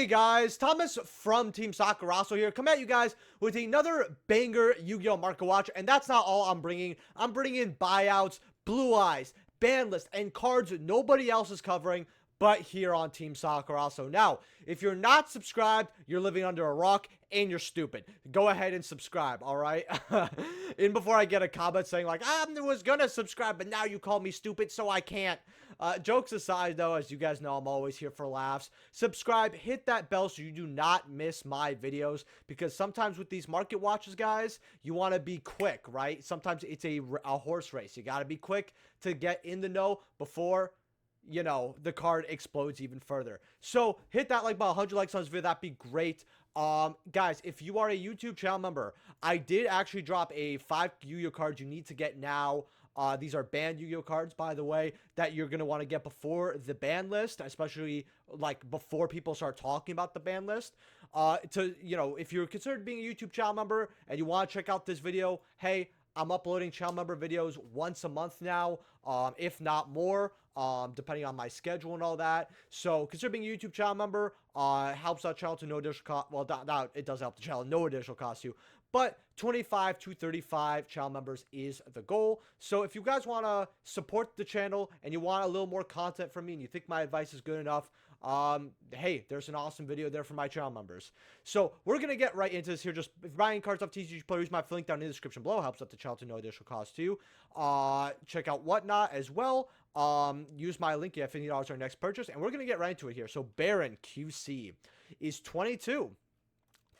Hey guys, Thomas from Team Sakuraso here, come at you guys with another banger Yu-Gi-Oh! Market Watch, and that's not all I'm bringing. I'm bringing buyouts, blue eyes, ban list, and cards nobody else is covering but here on Team Sakuraso. Now, if you're not subscribed, you're living under a rock and you're stupid. Go ahead and subscribe, alright? And before I get a comment saying like, I was gonna subscribe, but now you call me stupid, so I can't. Jokes aside, though, as you guys know, I'm always here for laughs. Subscribe, hit that bell so you do not miss my videos, because sometimes with these market watches, guys, you want to be quick, right? Sometimes it's a horse race. You got to be quick to get in the know before, you know, the card explodes even further. So hit that like button, 100 likes on this video, that'd be great. Guys, if you are a YouTube channel member, I did actually drop a 5 Yu-Gi-Oh cards you need to get now. These are banned Yu-Gi-Oh cards, by the way, that you're going to want to get before the ban list, especially like before people start talking about the ban list. You know, if you're considered being a YouTube channel member and you want to check out this video, hey, I'm uploading channel member videos once a month now, if not more, depending on my schedule and all that. So consider being a YouTube channel member, helps out channel to no additional cost. Well, it does help the channel, no additional cost to you. But 25 to 35 channel members is the goal. So if you guys want to support the channel and you want a little more content from me and you think my advice is good enough, hey, there's an awesome video there for my channel members. So we're going to get right into this here. Just if buying cards off TCG Player, use my link down in the description below. Helps out the channel to no additional cost too. Check out Whatnot as well. Use my link. You have $50 our next purchase. And we're going to get right into it here. So Baron QC is 22,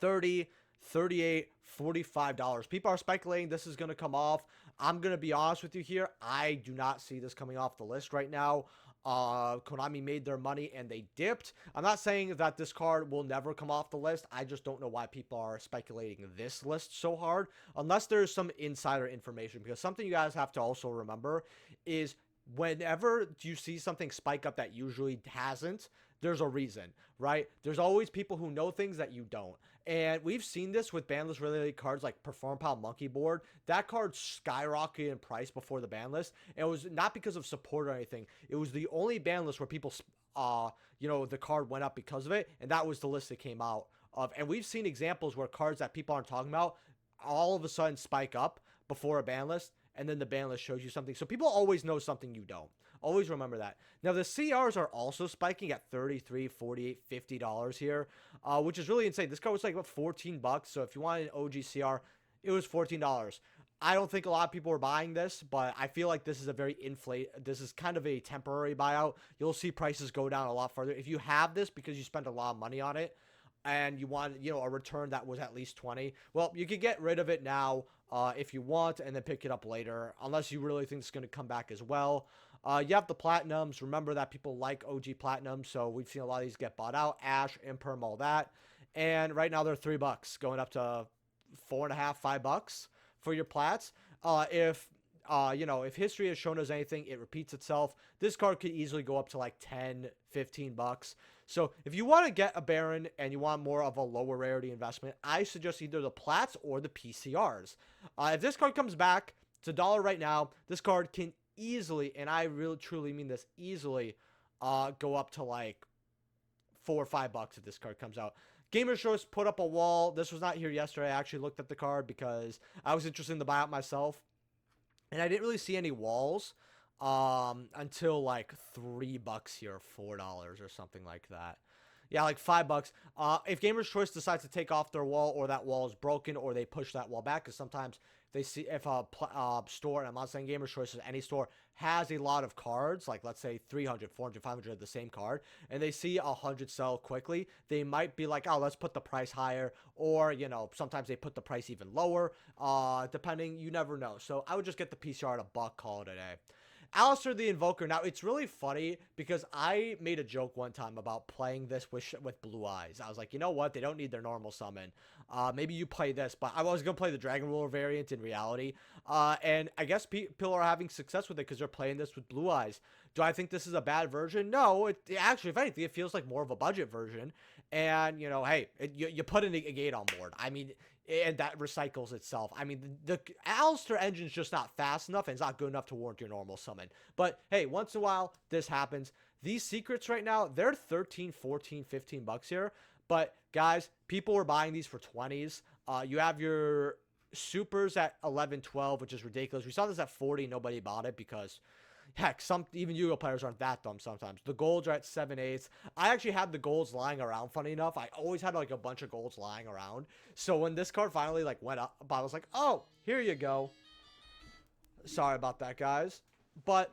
30, 38, $45. People are speculating this is going to come off. I'm going to be honest with you here. I do not see this coming off the list right now. Konami made their money and they dipped. I'm not saying that this card will never come off the list. I just don't know why people are speculating this list so hard, unless there's some insider information, because something you guys have to also remember is whenever you see something spike up that usually hasn't, there's a reason, right? There's always people who know things that you don't. And we've seen this with ban list related cards like Perform Pal Monkey Board. That card skyrocketed in price before the ban list. And it was not because of support or anything. It was the only ban list where people, you know, the card went up because of it. And that was the list that came out of. And we've seen examples where cards that people aren't talking about all of a sudden spike up before a ban list. And then the ban list shows you something. So people always know something you don't. Always remember that. Now, the CRs are also spiking at $33, $48, $50 here, which is really insane. This card was like about 14 bucks. So if you wanted an OG CR, it was $14. I don't think a lot of people are buying this, but I feel like this is a very this is kind of a temporary buyout. You'll see prices go down a lot further. If you have this because you spent a lot of money on it, and you want, you know, a return that was at least 20, well, you could get rid of it now if you want, and then pick it up later, unless you really think it's going to come back as well. You have the platinums. Remember that people like OG platinum, so we've seen a lot of these get bought out. Ash, Imperm, all that. And right now they're $3, going up to $4.5, $5 for your plats. You know, if history has shown us anything, it repeats itself. This card could easily go up to like 10, 15 bucks. So if you want to get a Baron and you want more of a lower rarity investment, I suggest either the plats or the PCRs. If this card comes back, it's $1 right now. This card can easily, and I really truly mean this, easily go up to like $4 or $5 if this card comes out. Gamer Choice put up a wall. This was not here yesterday. I actually looked at the card because I was interested in the buyout myself. And I didn't really see any walls until like $3 here, $4 or something like that. Yeah, like $5. If Gamer's Choice decides to take off their wall, or that wall is broken, or they push that wall back, because sometimes they see if a store, and I'm not saying Gamer's Choice is any store, has a lot of cards, like let's say 300, 400, 500 of the same card, and they see 100 sell quickly, they might be like, oh, let's put the price higher, or, you know, sometimes they put the price even lower, depending, you never know. So I would just get the PCR at $1, call it a day. Alistair the Invoker. Now, it's really funny because I made a joke one time about playing this with blue eyes. I was like, you know what? They don't need their normal summon. Maybe you play this, but I was going to play the Dragon Ruler variant in reality. And I guess people are having success with it because they're playing this with blue eyes. Do I think this is a bad version? No. Actually, if anything, it feels like more of a budget version. And, you know, hey, you put in a gate on board. I mean, and that recycles itself. I mean, the Alistair engine's just not fast enough, and it's not good enough to warrant your normal summon. But, hey, once in a while, this happens. These secrets right now, they're 13, 14, 15 bucks here. But guys, people were buying these for 20s. You have your supers at 11, 12, which is ridiculous. We saw this at 40. Nobody bought it because, heck, some even Yu-Gi-Oh players aren't that dumb sometimes. The golds are at 7/8. I actually had the golds lying around, funny enough. I always had like a bunch of golds lying around. So when this card finally like went up, I was like, oh, here you go. Sorry about that, guys. But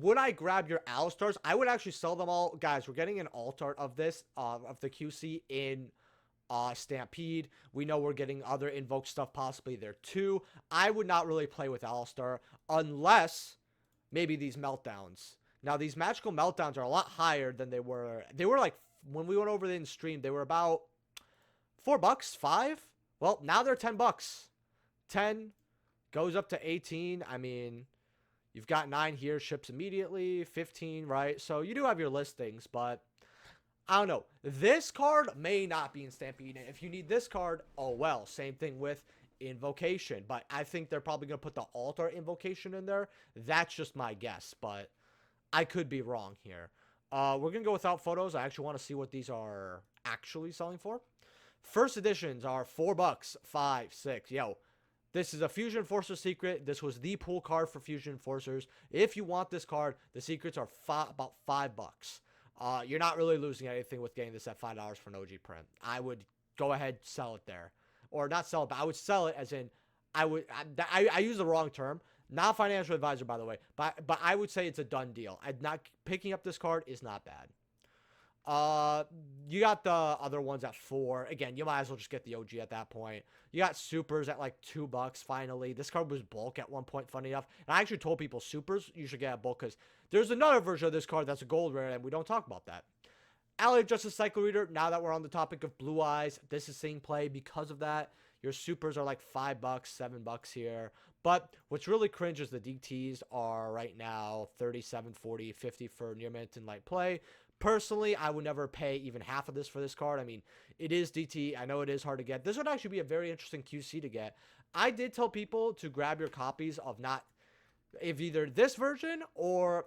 would I grab your Alstars? I would actually sell them all. Guys, we're getting an alt art of this, of the QC in Stampede. We know we're getting other Invoked stuff possibly there too. I would not really play with Alistar unless maybe these meltdowns. Now, these magical meltdowns are a lot higher than they were. They were like, when we went over in stream, they were about $4, 5. Well, now they're $10. 10 goes up to 18. I mean, you've got 9 here, ships immediately, 15, right? So you do have your listings, but I don't know. This card may not be in Stampede. If you need this card, oh well. Same thing with Invocation. But I think they're probably going to put the Altar Invocation in there. That's just my guess, but I could be wrong here. We're going to go without photos. I actually want to see what these are actually selling for. First editions are $4, 5, 6. Yo, this is a Fusion Enforcer secret. This was the pool card for Fusion Enforcers. If you want this card, the secrets are about $5. You're not really losing anything with getting this at $5 for an OG print. I would go ahead, sell it there. Or not sell it, but I would sell it as in, I use the wrong term. Not a financial advisor, by the way. But I would say it's a done deal. Not picking up this card is not bad. You got the other ones at 4. Again, you might as well just get the OG at that point. You got supers at like $2 finally. This card was bulk at one point, funny enough. And I actually told people supers you should get a bulk because there's another version of this card that's a gold rare and we don't talk about that. Ally of Justice Cycle Reader, now that we're on the topic of Blue Eyes, this is seeing play because of that. Your supers are like $5, $7 here. But what's really cringe is the DTs are right now 37, 40, 50 for near mint and light play. Personally, I would never pay even half of this for this card. I mean, it is DT. I know it is hard to get. This would actually be a very interesting QC to get. I did tell people to grab your copies of if either this version or,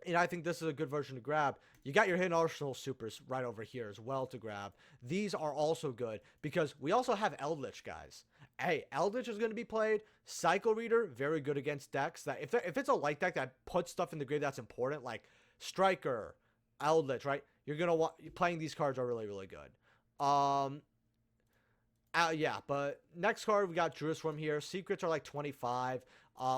and I think this is a good version to grab. You got your Hidden Arsenal supers right over here as well to grab. These are also good because we also have Eldritch, guys. Hey, Eldritch is going to be played. Cycle Reader, very good against decks. That if it's a light deck that puts stuff in the grave that's important, like Striker, Eldritch, right? You're gonna want playing these cards are really, really good. Yeah, but next card we got Jerusalem here. Secrets are like 25.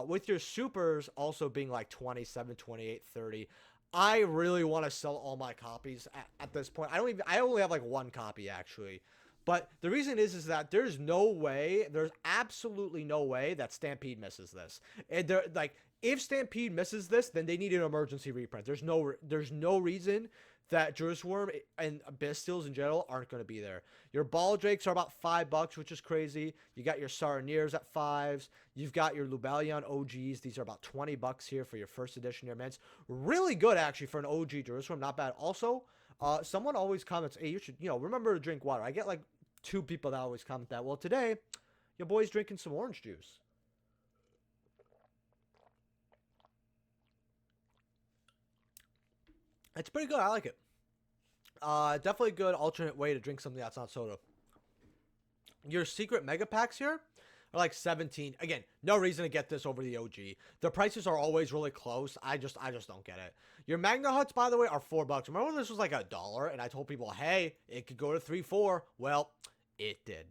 With your supers also being like 27, 28, 30. I really want to sell all my copies at this point. I only have like 1 copy actually. But the reason is that there's absolutely no way that Stampede misses this. And they're like, if Stampede misses this, then they need an emergency reprint. There's no reason that Jerusalem and Bystials in general aren't going to be there. Your Ball Drakes are about $5, which is crazy. You got your Sarniers at 5s. You've got your Lubellion OGs. These are about $20 here for your first edition your mints. Really good actually for an OG Jerusalem. Not bad. Also, someone always comments, hey, you should, remember to drink water. I get like 2 people that always comment that. Well, today, your boy's drinking some orange juice. It's pretty good. I like it. Definitely a good alternate way to drink something that's not soda. Your secret mega packs here are like 17. Again, no reason to get this over the OG. The prices are always really close. I just don't get it. Your Magna Huts, by the way, are $4. Remember when this was like $1 and I told people, hey, it could go to 3, 4. Well, it did.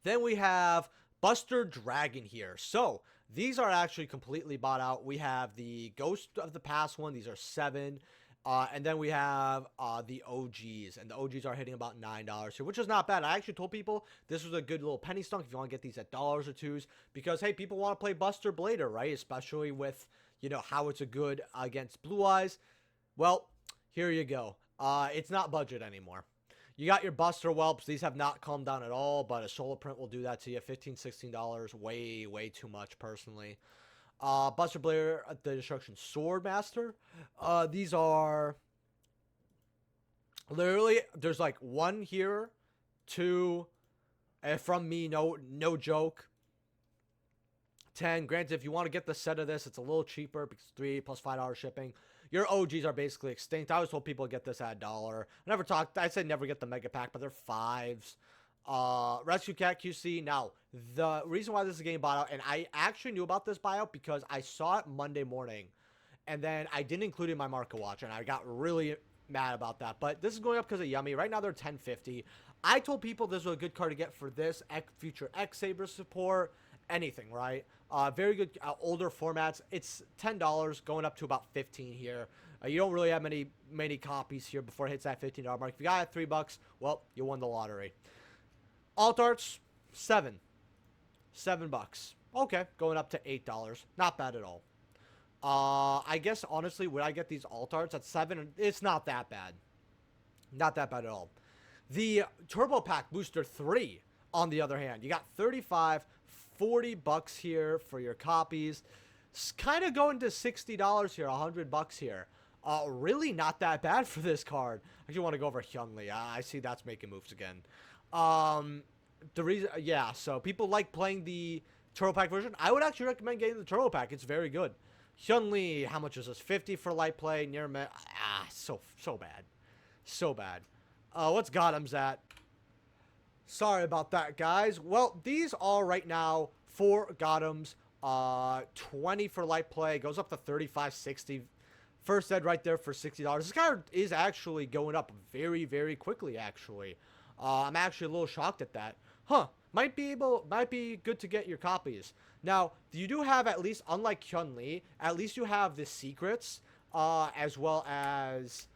Then we have Buster Dragon here. So these are actually completely bought out. We have the Ghost of the Past one. These are 7. And then we have the OGs. And the OGs are hitting about $9 here, which is not bad. I actually told people this was a good little penny stunk if you want to get these at $1 or $2s. Because, hey, people want to play Buster Blader, right? Especially with, how it's a good against Blue Eyes. Well, here you go. It's not budget anymore. You got your Buster Whelps. These have not calmed down at all, but a solo print will do that to you. $15, $16. Way, way too much, personally. Buster Blair, the Destruction Swordmaster. These are literally, there's like 1 here, 2, from me, no joke. 10. Granted, if you want to get the set of this, it's a little cheaper because 3 plus $5 shipping. your OGs are basically extinct. I always told people to get this at $1. I said never get the mega pack, but they're 5s. Rescue Cat QC. Now, the reason why this is getting bought out, and I actually knew about this buyout because I saw it Monday morning, and then I didn't include it in my market watch, and I got really mad about that. But this is going up because of Yummy. Right now, they're $10.50. I told people this was a good card to get for this future X-Saber support, anything, right? Very good older formats. It's $10 going up to about 15 here. You don't really have many copies here before it hits that $15 mark. If you got it $3, well, you won the lottery. Alt arts, $7. $7. Okay, going up to $8. Not bad at all. I guess honestly, would I get these alt arts at $7? It's not that bad. Not that bad at all. The Turbo Pack Booster 3, on the other hand, you got 35, $40 here for your copies. It's kind of going to $60 here, $100 here. Really not that bad for this card. I actually want to go over Hundley. I see that's making moves again. The reason, yeah, so people like playing the Turbo Pack version. I would actually recommend getting the Turbo Pack. It's very good. Hundley, how much is this? 50 for light play, near met. So bad. So bad. What's Gottoms at? Sorry about that, guys. Well, these are right now for Gottoms. 20 for light play. Goes up to 35, 60. First ed right there for $60. This card is actually going up very, very quickly, actually. I'm actually a little shocked at that. Huh. Might be good to get your copies. Now, you do have, at least, unlike Hundley, at least you have the secrets, as well as,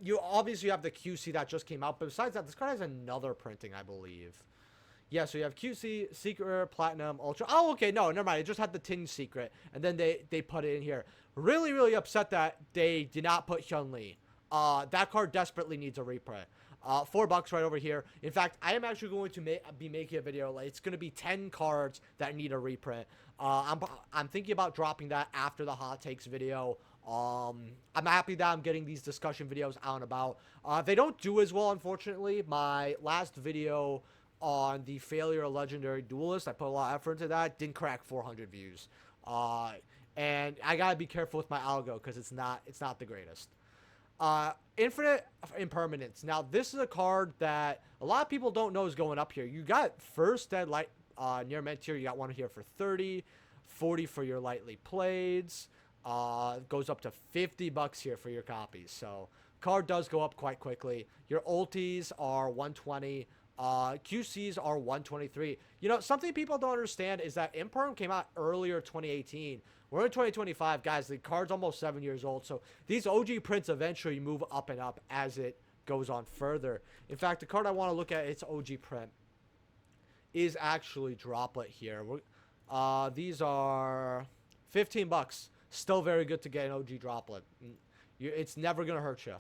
you obviously have the QC that just came out, but besides that, this card has another printing, I believe. Yeah, so you have QC, Secret, Platinum, Ultra. Oh, okay, no, never mind. It just had the Tin Secret, and then they put it in here. Really, really upset that they did not put Hundley. That card desperately needs a reprint. $4 right over here. In fact, I am actually going to be making a video. Like, it's going to be 10 cards that need a reprint. I'm thinking about dropping that after the hot takes video. I'm happy that I'm getting these discussion videos out and about. They don't do as well, unfortunately. My last video on the failure of Legendary Duelist, I put a lot of effort into that. Didn't crack 400 views. And I gotta be careful with my algo because it's not the greatest. Infinite Impermanence. Now, this is a card that a lot of people don't know is going up here. You got first dead light near mint here. You got one here for 30, 40 for your lightly plays. Goes up to $50 here for your copies. So card does go up quite quickly. Your ultis are 120. QCs are 123. You know, something people don't understand is that Imperm came out earlier 2018. We're in 2025, guys. The card's almost 7 years old. So these OG prints eventually move up and up as it goes on further. In fact, the card I want to look at, its OG print, is actually Droplet here. These are $15. Still very good to get an OG Droplet. It's never going to hurt you.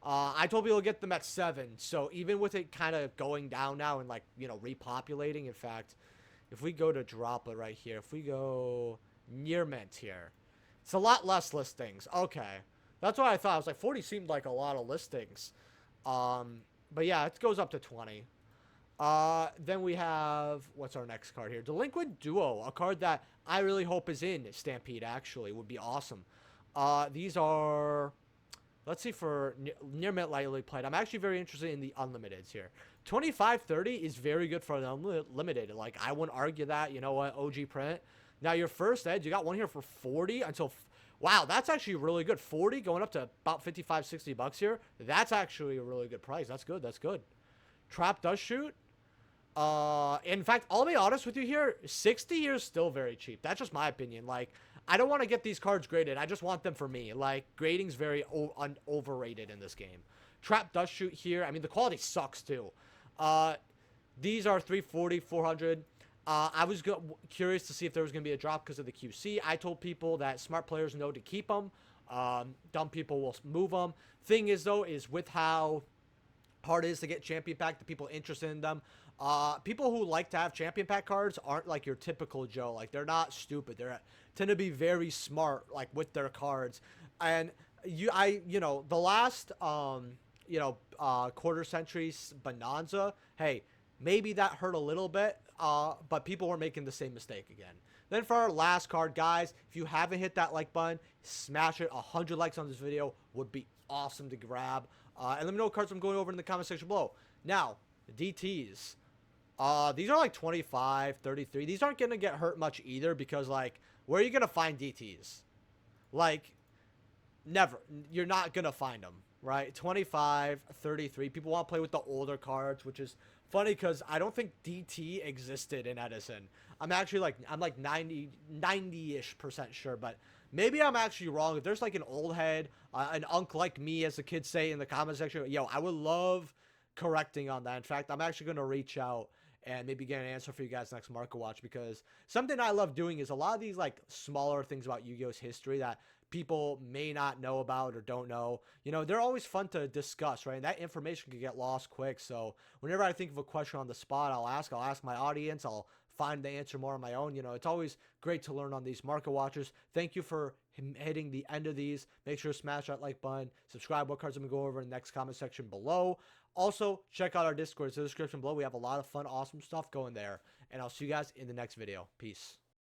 I told people to get them at 7. So even with it kind of going down now and, like, you know, repopulating, in fact, if we go to Droplet right here, if we go near mint here, it's a lot less listings. Okay. That's what I thought. I was like, 40 seemed like a lot of listings. But yeah, it goes up to 20. Then we have, what's our next card here? Delinquent Duo, a card that I really hope is in Stampede, actually. Would be awesome. These are, let's see, for near mint lightly played. I'm actually very interested in the unlimiteds here. 25-30 is very good for an unlimited. Like, I wouldn't argue that. You know what? OG print. Now, your first edge, you got one here for 40 until, wow, that's actually really good. 40 going up to about 55, $60 here. That's actually a really good price. That's good. That's good. Trap does shoot. In fact, I'll be honest with you here, 60 here is still very cheap. That's just my opinion. Like, I don't want to get these cards graded. I just want them for me. Like, grading's very overrated in this game. Trap does shoot here. I mean, the quality sucks too. These are 340, 400. I was curious to see if there was going to be a drop because of the QC. I told people that smart players know to keep them. Dumb people will move them. Thing is, though, is with how hard it is to get champion pack, the people interested in them. People who like to have champion pack cards aren't like your typical Joe. Like, they're not stupid. They tend to be very smart, like, with their cards. And you know, the last, quarter century bonanza, hey, maybe that hurt a little bit, but people were making the same mistake again. Then for our last card, guys, if you haven't hit that like button, smash it. 100 likes on this video would be awesome to grab. And let me know what cards I'm going over in the comment section below. Now, the DTs. These are like 25, 33. These aren't going to get hurt much either because, like, where are you going to find DTs? Like, never. You're not going to find them, right? 25, 33. People want to play with the older cards, which is funny because I don't think DT existed in Edison. I'm like 90-ish% sure, but maybe I'm actually wrong. If there's like an old head, an unk like me, as the kids say in the comment section, yo, I would love correcting on that. In fact, I'm actually going to reach out and maybe get an answer for you guys next Market Watch, because something I love doing is a lot of these like smaller things about Yu-Gi-Oh's history that people may not know about or don't know. You know, they're always fun to discuss, right? And that information can get lost quick. So whenever I think of a question on the spot, I'll ask my audience. I'll find the answer more on my own. You know, it's always great to learn on these Market Watchers. Thank you for hitting the end of these. Make sure to smash that like button. Subscribe. What cards I'm going to go over in the next comment section below. Also, check out our Discord. It's in the description below. We have a lot of fun, awesome stuff going there. And I'll see you guys in the next video. Peace.